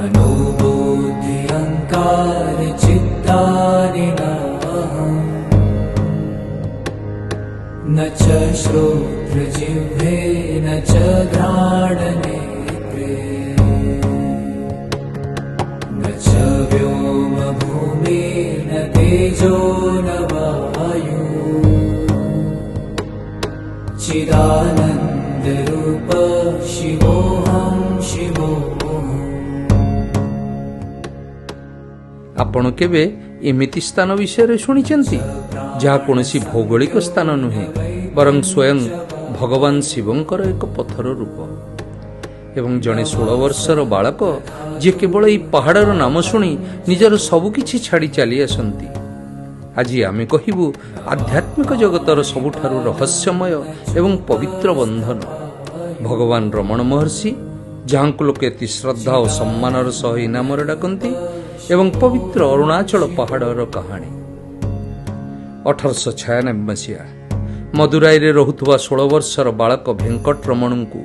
मनोबुद्धि अहंकार चित्तानि नाहम् न च श्रोत्रजिह्वे न च घ्राणनेत्रे न च व्योमभूमिर्न तेजो न वायु चिदानन्दरूप शिवोऽहं शिवोऽहम्। आपण केबे एमिति स्थान विषय शुणिचंती जहा कोनसी भौगोलिक स्थान नुहे बरं स्वयं भगवान शिवंकर एक पथर रूप एवं जड़े 16 वर्षर बालक जे केवल यही पहाड़र नाम शुणी निजर सबुकिछि छाड़ी चली आसंती। आज आमे कहिबु आध्यात्मिक जगतर सबुठारु रहस्यमय एवं पवित्र बंधन भगवान रमण महर्षि जहांकु लोके अति श्रद्धा और सम्मानर सह इनामर डाकंती एवं पवित्र अरुणाचल पहाड़र कहानी। 1896 मसीहा मदुराई रे रहुथुवा 16 वर्षर बालक भेंकट रमण को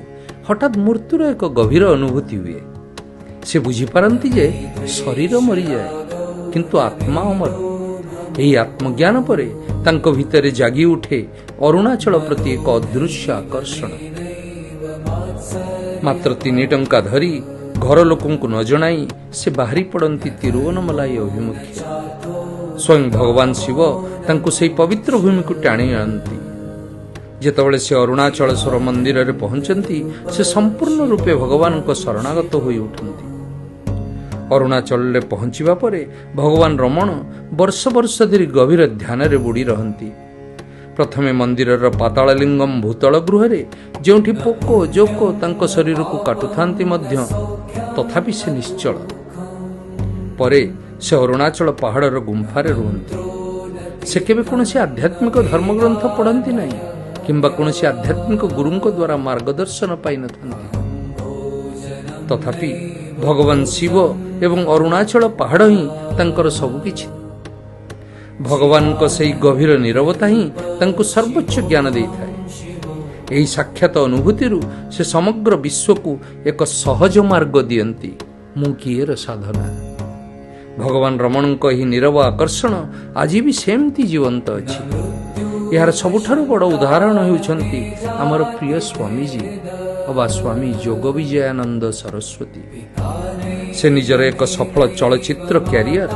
हठात मृत्युर एक गभीर अनुभूति हुए। से बुझीपारती जे शरीर मरी जाए किंतु आत्मा अमर। यही आत्मज्ञान परे तांको भितरे जागी उठे अरुणाचल प्रति एक अदृश्य आकर्षण। मात्र 3 टंका धरी घर लोकों को न जनाई से बाहरी पड़ती तिरुवनमलाई अभिमुखे। स्वयं भगवान शिव तांको से पवित्र भूमि को टाणी आनती। जेतबळे से अरुणाचलेश्वर मंदिर रे पहुंचती से संपूर्ण रूपे भगवान को शरणागत होई उठंती। अरुणाचल रे पहुंचीबा परे भगवान रमण वर्ष वर्ष धरी गभीर ध्यान रे बुड़ी रहंती। प्रथमे मंदिरर पाताललिंगम भूतल गृह रे जेउठी पोको जोको तांको शरीर को काटुथांती मध्य तथापि से निश्चल। परे से अरुणाचल पहाड़र गुंफारे रुहंती। से केबे कोनसी आध्यात्मिक धर्मग्रंथ पढ़ंती नहीं किंबा कोनसी आध्यात्मिक गुरुंको द्वारा मार्गदर्शन पाई नथांती। तथापि भगवान शिव एवं अरुणाचल पहाड़ ही तांकर सबुकिछि। भगवान को सही गभीर नीरवता ही तांको सर्वोच्च ज्ञान देइथाय। एही साक्षात अनुभूति से समग्र विश्व को एक सहज मार्ग दियंती मुकिएर साधना। भगवान रमण को ही नीरव आकर्षण आज भी सेमती जीवंत अछि। यार सबुठारु बड़ उदाहरण हेउछंती हमर प्रिय स्वामीजी अबा स्वामी जोग विजयानंद सरस्वती। से निजर एक सफल चलचित्र कैरियर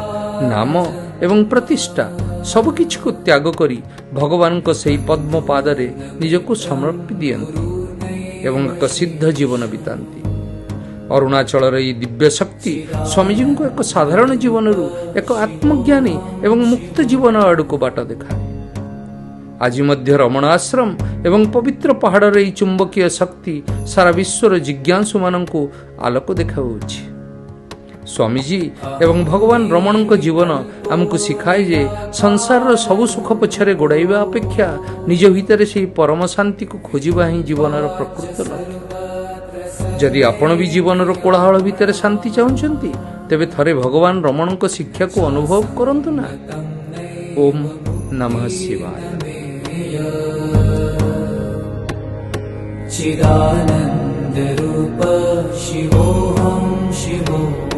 नाम एवं प्रतिष्ठा सबकिछि को त्याग करी भगवान को सही पद्म पादरे निजको समर्पि दियंती एवं एक सिद्ध जीवन बितांती। अरुणाचल दिव्य शक्ति स्वामीजी को एक साधारण जीवन एक आत्मज्ञानी एवं मुक्त जीवन आड़क बाट देखा। आज मध्य रमण आश्रम एवं पवित्र पहाड़र यही चुंबकीय शक्ति सारा विश्वर जिज्ञासु मानंको आलोक देखाउछि। स्वामीजी एवं भगवान रमण जीवन आमको शिखाए जे संसार सबु सुख पछरे गोड़ाइबा अपेक्षा निज भितर से परम शांति को खोजिबा ही जीवनर प्रकृत लक्ष्य। जदि आपण भी जीवनर कोलाहल भितर शांति चाहूछंती तेबे थरे भगवान रमण शिक्षा को अनुभव करंतु ना। ओम नमः शिवाय। चिदानंद रूप शिवोऽहं शिवोऽहम्।